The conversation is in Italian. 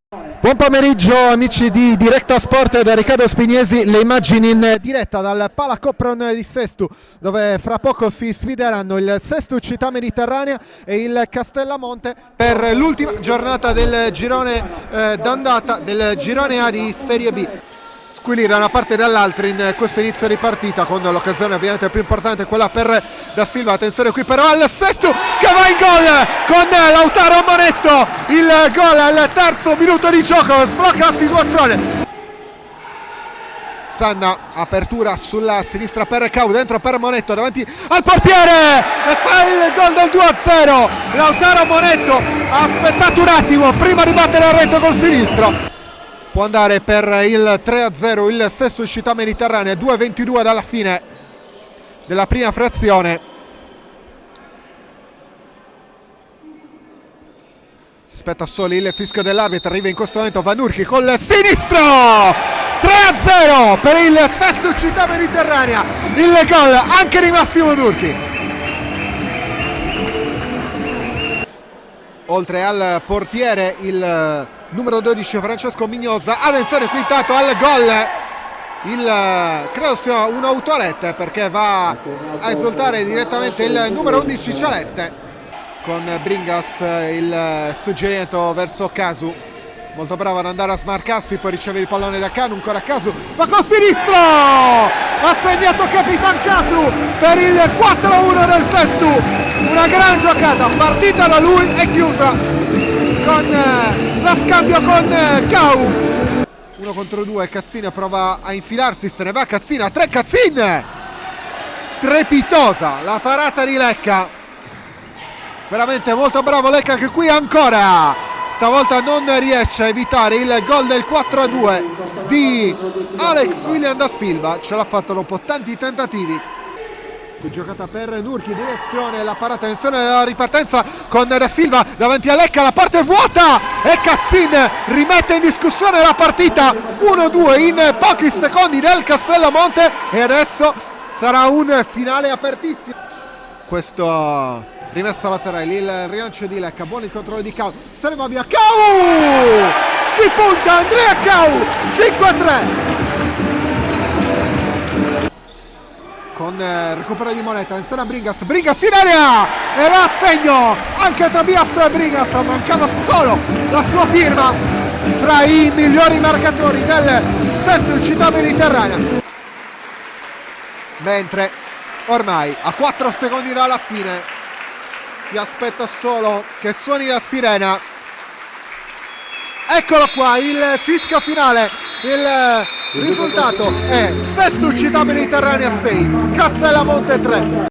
Buon pomeriggio amici di Directa Sport da Riccardo Spiniesi, le immagini in diretta dal Palacopron di Sestu, dove fra poco si sfideranno il Sestu Città Mediterranea e il Castellamonte per l'ultima giornata del girone d'andata del girone A di Serie B. Squilli da una parte e dall'altra in questo inizio di partita, con l'occasione ovviamente più importante quella per Da Silva. Attenzione qui però al Sestu che va in gol con Lautaro Monetto, il gol al terzo minuto di gioco, sblocca la situazione. Sanna, apertura sulla sinistra per Cau, dentro per Monetto, davanti al portiere e fa il gol del 2-0. Lautaro Monetto ha aspettato un attimo prima di battere il retro col sinistro. Può andare per il 3-0 il Sestu Città Mediterranea, 2:22 dalla fine della prima frazione. Si aspetta solo il fischio dell'arbitro, arriva in questo momento Vanurchi col sinistro, 3-0 per il Sestu Città Mediterranea, il gol anche di Massimo Nurchi. Oltre al portiere il numero 12 Francesco Mignosa. Attenzione qui intanto al gol, credo sia un autorette, perché va a esultare direttamente il numero 11 Celeste, con Bringas il suggerimento verso Casu, molto bravo ad andare a smarcarsi, poi riceve il pallone da Canu, ancora Casu, ma con sinistro ha segnato Capitan Casu per il 4-1 del Sestu. Una gran giocata partita da lui e chiusa con la scambio con Cau. 1 contro 2, Cazzina prova a infilarsi, se ne va Cazzina, 3 Cazzin, strepitosa la parata di Lecca, veramente molto bravo Lecca, che qui ancora stavolta non riesce a evitare il gol del 4-2 di Alex William Da Silva. Ce l'ha fatto dopo tanti tentativi. Giocata per Nurchi, direzione la parata, tensione della ripartenza con Da Silva davanti a Lecca, la parte è vuota e Cazzin rimette in discussione la partita. 1-2 in pochi secondi del Castellamonte e adesso sarà un finale apertissimo. Questo rimessa laterale, il rilancio di Lecca, buono il controllo di Cau, se ne va via Cau di punta, Andrea Cau, 5-3 con recupero di moneta, insieme a Bringas in area e va a segno anche Tobias Bringas, mancava solo la sua firma fra i migliori marcatori del Sestu Città Mediterranea. Mentre ormai a 4 secondi dalla fine si aspetta solo che suoni la sirena. Eccolo qua il fischio finale, il risultato è Sestu Città Mediterranea 6, Castellamonte 3.